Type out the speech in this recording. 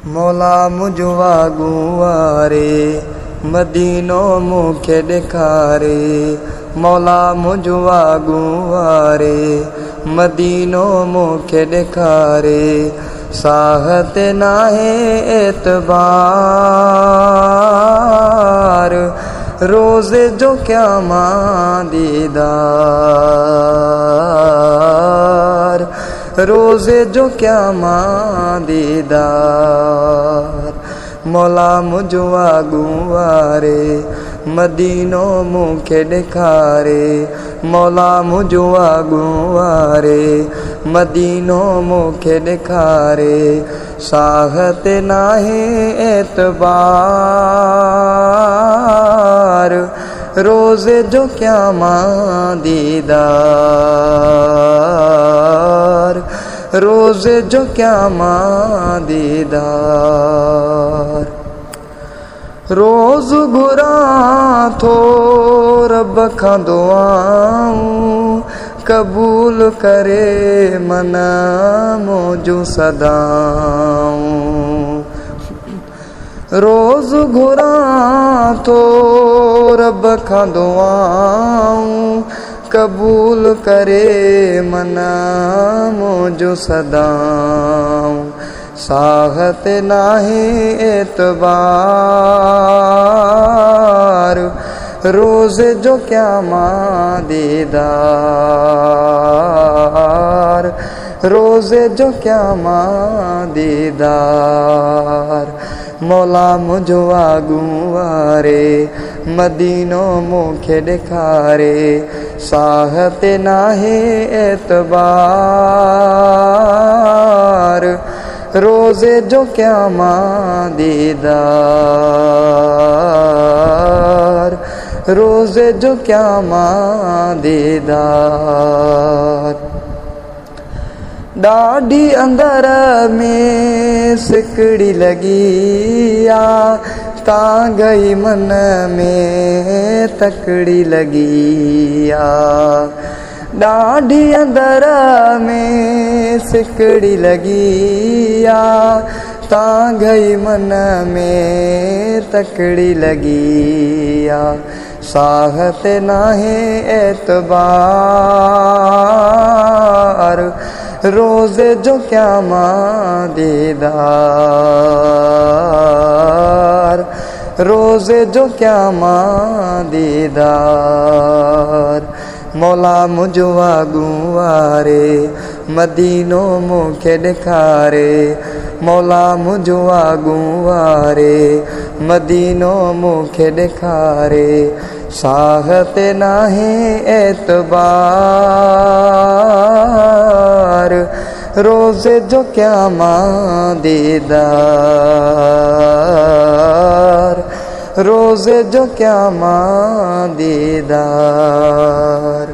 मौला मुझवा गुवारे मदीनो मुखे ॾेखारे। मौला मुझवा गुवारे मदीनो मुखे ॾेखारे। साहत नाहे एतबार रोज़े जो क्या मां दीदार। रोज़े जो क्या मां दीदार। मौला मुझवा गुवारे मदीनो मुखे ॾेखारे। मौला मुझवा गुवारे मदीनो मुखे ॾेखारे। साहत नाहे एतबार रोज़े जो क्या मां दीदार। रोज़े जो क्या मां दीदार। रोज़ घुरा थो रब खां दुआऊं कबूल करे मन मौजू सदाऊं। रोज़ घुरा थो रब खां दुआऊं कबूल करे मन मौजू सदाऊं। साहत नाहे एतबार रोज़े जो क्या मां दीदार। रोज़े जो क्या मां दीदार। मौला मुझवा गुवारे मदीनो मुखे ॾेखारे। साहत नाहे एतबार रोज़े जो क्या मां दीदार। रोज़े जो क्या मां दीदार। ॾाढी अंदर में सिकड़ी लगी आ तां गई मन में तकड़ी लगी आ। ॾाढी अंदर में सिकड़ी लगी आ तां गई मन में तकड़ी लगी आ। साहत नाहे एतबार रोज़े जो क्या मां दीदार। रोज़े जो क्या मां दीदार। मौला मुझवा गुवारे मदीनो मुखे ॾेखारे। मौला मुझवा गुवारे मदीनो मुखे ॾेखारे। साहत नाहे एतबार रोज़े जो क्या मां दीदार। रोज़े जो क्या मां दीदार।